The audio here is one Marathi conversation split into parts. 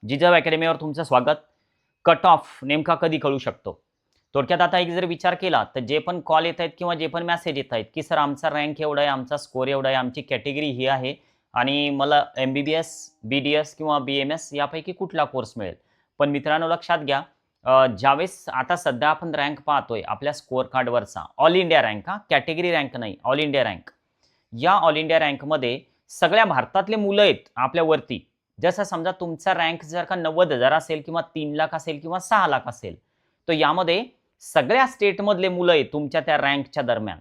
जिजाऊ अकॅडमीवर तुमचं स्वागत. कट ऑफ नेमका कधी कळू शकतो? थोडक्यात आता एक जर विचार केला तर जे पण कॉल येत आहेत किंवा जे पण मेसेज येत आहेत की सर आमचा रँक एवढा आहे, आमचा स्कोर एवढा आहे, आमची कॅटेगरी ही आहे आणि मला MBBS, BDS किंवा BMS यापैकी कुठला कोर्स मिळेल. पण मित्रांनो लक्षात घ्या, ज्यावेळेस आता सध्या आपण रँक पाहतोय आपल्या स्कोर कार्डवरचा, all India rank, category rank नाही, ऑल इंडिया रँक. या ऑल इंडिया रँकमध्ये सगळ्या भारतातले मुलं आहेत आपल्यावरती. जसं समजा तुमचा रँक जर का 90,000 असेल किंवा 3,00,000 असेल किंवा 6,00,000 असेल, तर यामध्ये सगळ्या स्टेटमधले मुलं आहेत तुमच्या त्या रँकच्या दरम्यान.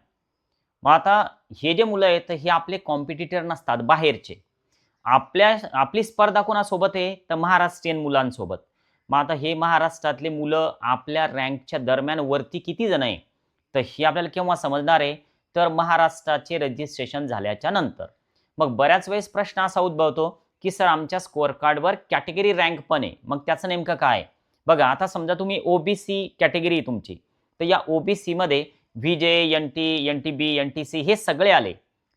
मग आता हे जे मुलं आहेत हे आपले कॉम्पिटिटर नसतात, बाहेरचे. आपली स्पर्धा कोणासोबत आहे? तर महाराष्ट्रीयन मुलांसोबत. मग आता हे महाराष्ट्रातले मुलं आपल्या रँकच्या दरम्यान वरती किती जण आहे? तर हे आपल्याला केव्हा समजणार आहे? तर महाराष्ट्राचे रजिस्ट्रेशन झाल्याच्या नंतर. मग बऱ्याच वेळेस प्रश्न असा उद्भवतो, की सर आमच्या स्कोअर कार्डवर कॅटेगरी रँक पण आहे. मग त्याचं नेमकं काय? बघा आता समजा तुम्ही OBC कॅटेगरी आहे तुमची. तर या OBCमध्ये VJ, NT, NTB, NTC हे सगळे आले.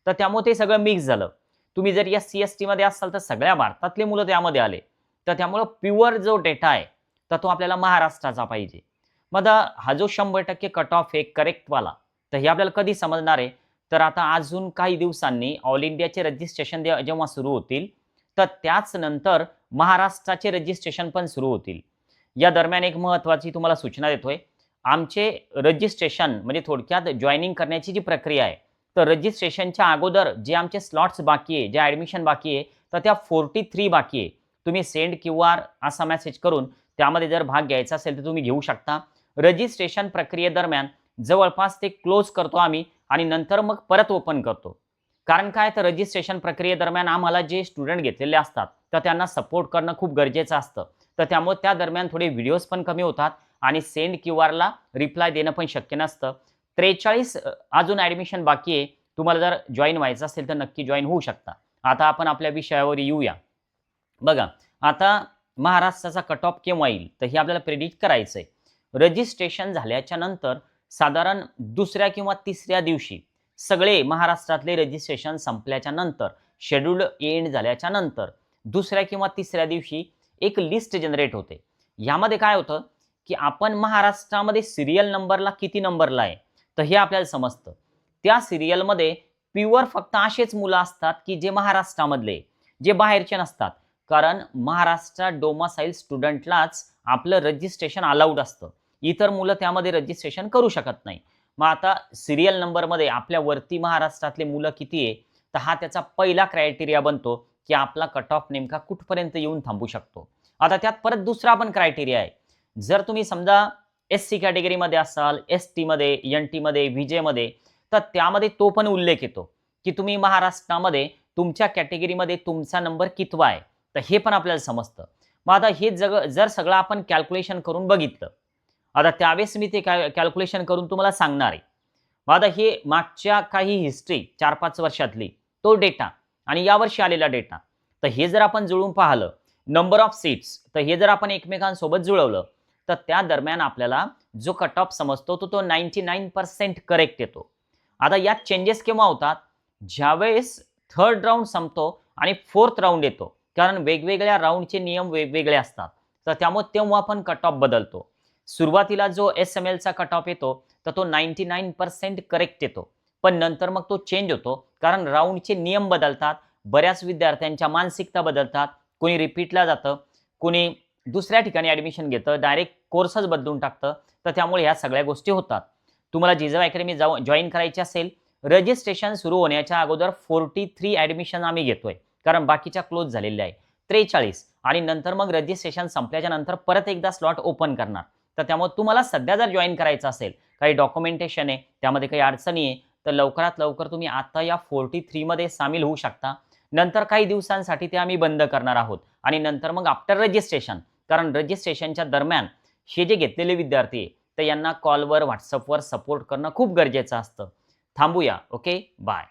तर त्यामुळे ते सगळं मिक्स झालं. तुम्ही जर SC, ST मध्ये असाल तर सगळ्या भारतातले मुलं त्यामध्ये आले. तर त्यामुळं प्युअर जो डेटा आहे, तर तो आपल्याला महाराष्ट्राचा पाहिजे. मग हा जो 100% कट ऑफ आहे करेक्टवाला, तर हे आपल्याला कधी समजणार आहे? तर आता अजून काही दिवसांनी ऑल इंडियाचे रजिस्ट्रेशन जेव्हा सुरू होतील, तर त्याच नंतर महाराष्ट्राचे रजिस्ट्रेशन पण सुरू होतील. या दरम्यान एक महत्त्वाची तुम्हाला सूचना देतोय. आमचे रजिस्ट्रेशन म्हणजे थोडक्यात जॉइनिंग करण्याची जी प्रक्रिया आहे, तर रजिस्ट्रेशनच्या अगोदर जे आमचे स्लॉट्स बाकी आहे, जे ॲडमिशन बाकी आहे, तर त्या 43 बाकी आहे. तुम्ही सेंड QR असा मेसेज करून त्यामध्ये जर भाग घ्यायचा असेल तर तुम्ही घेऊ शकता. रजिस्ट्रेशन प्रक्रियेदरम्यान जवळपास ते क्लोज करतो आम्ही आणि नंतर मग परत ओपन करतो. कारण काय तर रजिस्ट्रेशन प्रक्रियेदरम्यान आम्हाला जे स्टुडंट घेतलेले असतात, तर त्यांना सपोर्ट करणं खूप गरजेचं असतं. तर त्यामुळे त्या दरम्यान थोडे व्हिडिओज पण कमी होतात आणि सेंड QRला रिप्लाय देणं पण शक्य नसतं. 43 अजून ॲडमिशन बाकी आहे. तुम्हाला जर जॉइन व्हायचं असेल तर नक्की जॉइन होऊ शकता. आता आपण आपल्या विषयावर येऊया. बघा, आता महाराष्ट्राचा कट ऑफ केव्हा येईल? तर हे आपल्याला प्रेडिक्ट करायचंय. रजिस्ट्रेशन झाल्याच्या नंतर साधारण दुसऱ्या किंवा तिसऱ्या दिवशी सगळे महाराष्ट्रातले रजिस्ट्रेशन संपल्याच्या नंतर, शेड्यूल्ड एंड झाल्याच्या नंतर दुसऱ्या किंवा तिसऱ्या दिवशी एक लिस्ट जनरेट होते. यामध्ये काय होतं, की आपण महाराष्ट्रामध्ये सीरियल नंबरला किती नंबरला आहे, तर हे आपल्याला समजतं. त्या सीरियलमध्ये प्युअर फक्त असेच मुलं असतात, की जे महाराष्ट्रामधले, जे बाहेरचे नसतात. कारण महाराष्ट्र डोमासाईल स्टुडंटलाच आपलं रजिस्ट्रेशन अलाउड असतं. इतर मुलं त्यामध्ये रजिस्ट्रेशन करू शकत नाही. मग आता सीरियल नंबरमध्ये आपल्या वरती महाराष्ट्रातले मुलं किती आहे, तर हा त्याचा पहिला क्रायटेरिया बनतो, की आपला कट ऑफ नेमका कुठपर्यंत येऊन थांबू शकतो. आता त्यात परत दुसरा पण क्रायटेरिया आहे. जर तुम्ही समजा SC कॅटेगरीमध्ये असाल, ST मध्ये, NT मध्ये, VJ मध्ये, तर त्यामध्ये तो पण उल्लेख येतो, की तुम्ही महाराष्ट्रामध्ये तुमच्या कॅटेगरीमध्ये तुमचा नंबर कितवा आहे. तर हे पण आपल्याला समजतं. मग आता हे जर सगळं आपण कॅल्क्युलेशन करून बघितलं, आता त्यावेळेस मी ते कॅल्क्युलेशन करून तुम्हाला सांगणार आहे. मग आता हे मागच्या काही हिस्ट्री 4-5 वर्षातली तो डेटा आणि यावर्षी आलेला डेटा, तर हे जर आपण जुळवून पाहिलं, नंबर ऑफ सीट्स, तर हे जर आपण एकमेकांसोबत जुळवलं, तर त्या दरम्यान आपल्याला जो कट ऑफ समजतो तो 99% करेक्ट येतो. आता यात चेंजेस केव्हा होतात? ज्यावेळेस थर्ड राउंड संपतो आणि फोर्थ राउंड येतो. कारण वेगवेगळ्या राउंडचे नियम वेगवेगळे असतात. तर त्यामुळे तेव्हा पण कट ऑफ बदलतो. सुरुवातीला जो SMLचा कट ऑफ येतो, तर तो 99% करेक्ट येतो. पण नंतर मग तो चेंज होतो. कारण राउंडचे नियम बदलतात. बऱ्याच विद्यार्थ्यांच्या मानसिकता बदलतात. कोणी रिपीटला जातं, कोणी दुसऱ्या ठिकाणी ॲडमिशन घेतं, डायरेक्ट कोर्सच बदलून टाकतं. तर त्यामुळे ह्या सगळ्या गोष्टी होतात. तुम्हाला जिजाऊ अकॅडमी जॉइन करायची असेल, रजिस्ट्रेशन सुरू होण्याच्या अगोदर 43 ॲडमिशन आम्ही घेतोय. कारण बाकीच्या क्लोज झालेल्या आहे. 43 आणि नंतर मग रजिस्ट्रेशन संपल्याच्या नंतर परत एकदा स्लॉट ओपन करणार. तर त्यामुळे तुम्हाला सध्या जर जॉइन करायचं असेल, काही डॉक्युमेंटेशन आहे, त्यामध्ये काही अडचणी आहे, तर लवकरात लवकर तुम्ही आता या 43 मध्ये सामील होऊ शकता. नंतर काही दिवसांसाठी ते आम्ही बंद करणार आहोत आणि नंतर मग आफ्टर रजिस्ट्रेशन, कारण रजिस्ट्रेशनच्या दरम्यान हे जे घेतलेले विद्यार्थी आहे, तर यांना कॉलवर, WhatsAppवर सपोर्ट करणं खूप गरजेचं असतं. थांबूया. Okay, bye.